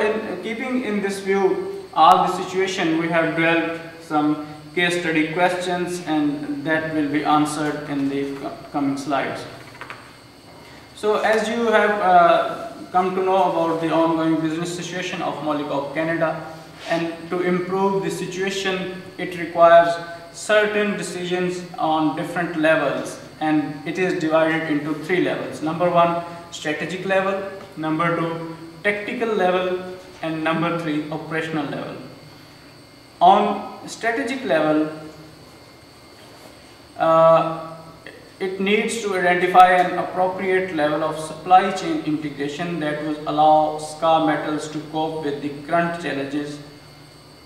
in keeping in this view all the situation, we have developed some case study questions, and that will be answered in the coming slides. So as you have come to know about the ongoing business situation of Molycop Canada, and to improve the situation, it requires certain decisions on different levels, and it is divided into 3 levels. Number 1, strategic level; number 2, tactical level; and number 3, operational level. On strategic level, it needs to identify an appropriate level of supply chain integration that would allow Scar Metals to cope with the current challenges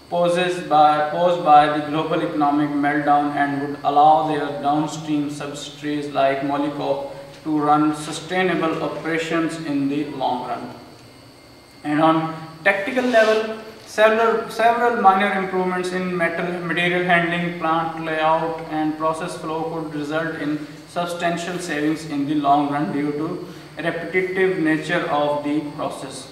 posed by the global economic meltdown, and would allow their downstream subsidiaries like Molycop to run sustainable operations in the long run. And on tactical level, several minor improvements in material handling, plant layout, and process flow could result in substantial savings in the long run due to repetitive nature of the process.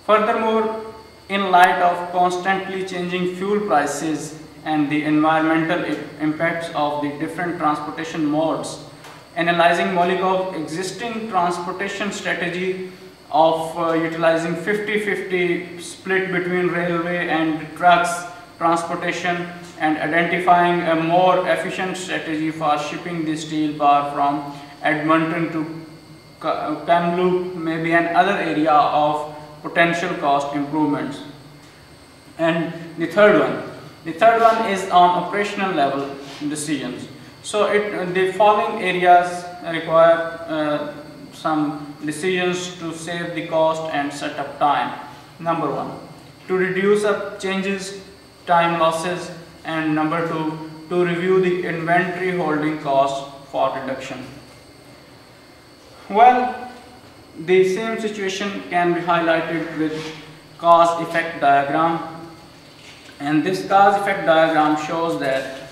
Furthermore, in light of constantly changing fuel prices and the environmental impacts of the different transportation modes, analyzing Molycop's existing transportation strategy of utilizing 50-50 split between railway and trucks transportation, and identifying a more efficient strategy for shipping the steel bar from Edmonton to Kamloops may be another area of potential cost improvements. And the third one is on operational level decisions. So the following areas require some decisions to save the cost and set up time. Number 1, to reduce up changes, time losses, and number 2, to review the inventory holding costs for reduction. Well, the same situation can be highlighted with cause-effect diagram, and this cause-effect diagram shows that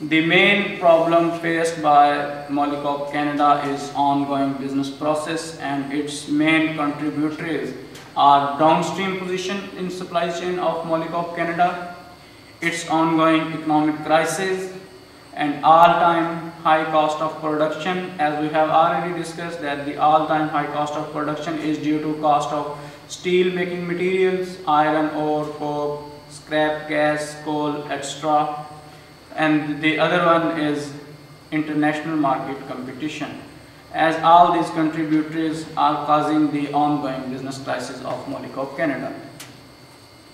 the main problem faced by Molycop Canada is ongoing business process, and its main contributors are downstream position in supply chain of Molycop Canada, its ongoing economic crisis, and all-time high cost of production. As we have already discussed, that the all-time high cost of production is due to cost of steel making materials, iron ore, coke, scrap gas, coal, etc. And the other one is international market competition, as all these contributors are causing the ongoing business crisis of Molycop Canada.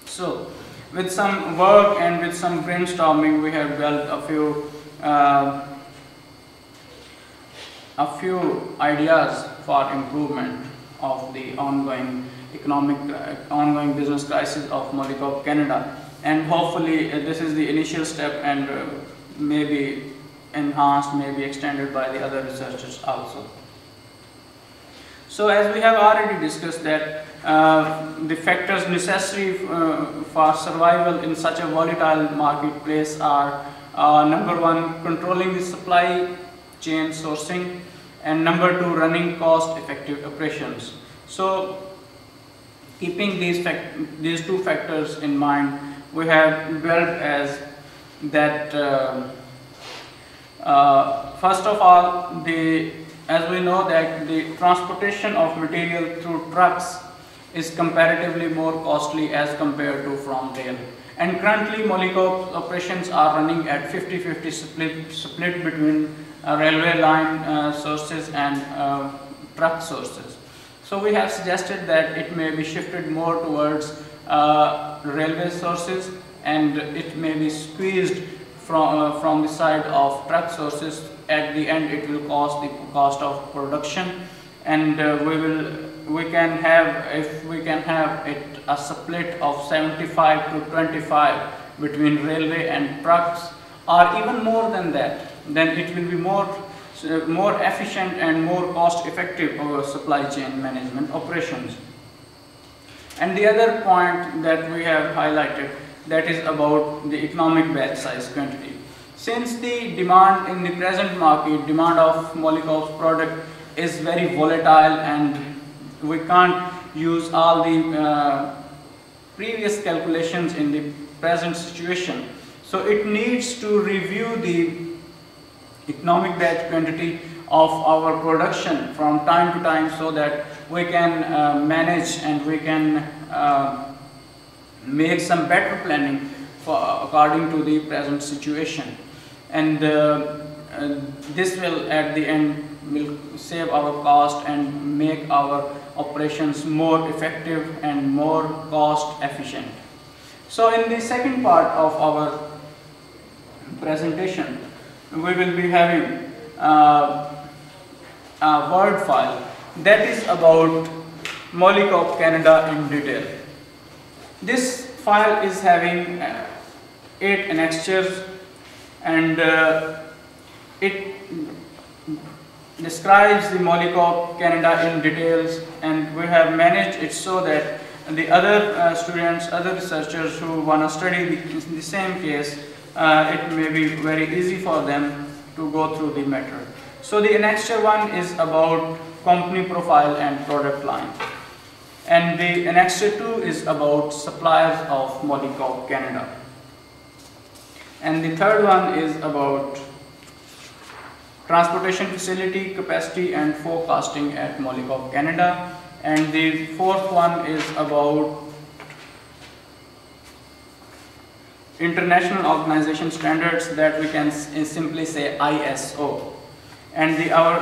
So with some work and with some brainstorming, we have developed a few ideas for improvement of the ongoing business crisis of Molycop Canada, and hopefully this is the initial step, and maybe enhanced, maybe extended by the other researchers also. So as we have already discussed that the factors necessary for survival in such a volatile marketplace are number 1, controlling the supply chain sourcing, and number 2, running cost-effective operations. So keeping these 2 factors in mind, we have developed as that first of all, as we know that the transportation of material through trucks is comparatively more costly as compared to from rail, and currently Molycop operations are running at 50-50 split between railway line sources and truck sources. So we have suggested that it may be shifted more towards railway sources, and it may be squeezed from the side of truck sources. At the end, it will cost the cost of production, and we can have it a split of 75 to 25 between railway and trucks, or even more than that. Then it will be more efficient and more cost effective over supply chain management operations. And the other point that we have highlighted, that is about the economic batch size quantity. Since the demand in the present market, demand of Molycop's product is very volatile, and we can't use all the previous calculations in the present situation. So it needs to review the economic batch quantity of our production from time to time, so that we can manage and we can make some better planning according to the present situation. And this will at the end will save our cost and make our operations more effective and more cost efficient. So in the second part of our presentation, we will be having a Word file that is about Molycop Canada in detail. This file is having 8 annexures, and it describes the Molycop Canada in details, and we have managed it so that the other students, other researchers who want to study the same case, it may be very easy for them to go through the matter. So the annexure 1 is about company profile and product line, and the annexure 2 is about suppliers of Molycop Canada, and the third one is about transportation facility capacity and forecasting at Molycop Canada, and the fourth one is about international organization standards, that we can simply say ISO. And our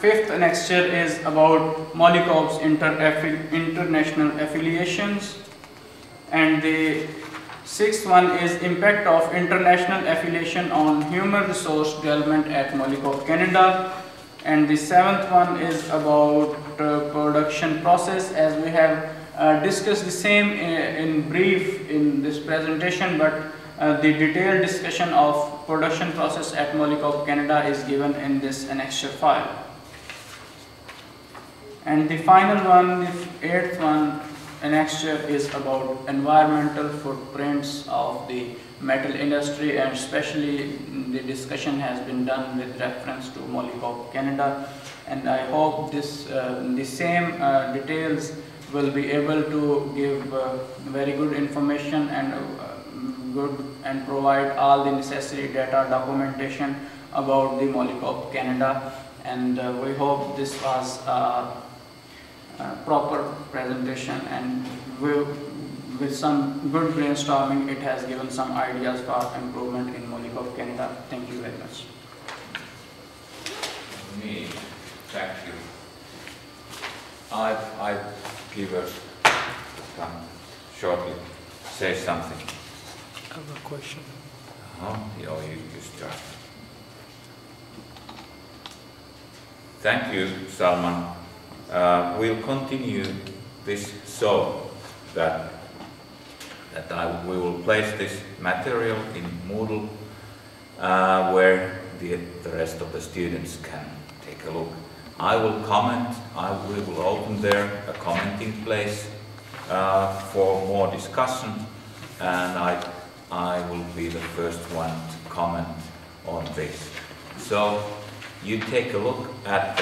fifth annexure is about Molycop's international affiliations, and the sixth one is impact of international affiliation on human resource development at Molycop Canada, and the seventh one is about production process, as we have discussed the same in brief in this presentation, but the detailed discussion of production process at Molycop Canada is given in this annexure file. And the final one, the eighth one, annexure, is about environmental footprints of the metal industry, and especially the discussion has been done with reference to Molycop Canada, and I hope this the same details will be able to give very good information and provide all the necessary data documentation about the Molycop Canada, and we hope this was a proper presentation, and with some good brainstorming it has given some ideas for improvement in Molycop Canada. Thank you very much. Thank you. I give a shortly say something. I have a question. You start. Thank you, Salman. We'll continue this so that we will place this material in Moodle where the rest of the students can take a look. I will comment. We will open there a commenting place for more discussion, and I will be the first one to comment on this. So you take a look at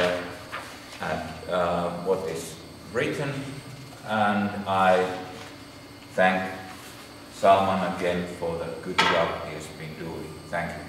what is written, and I thank Salman again for the good job he has been doing. Thank you.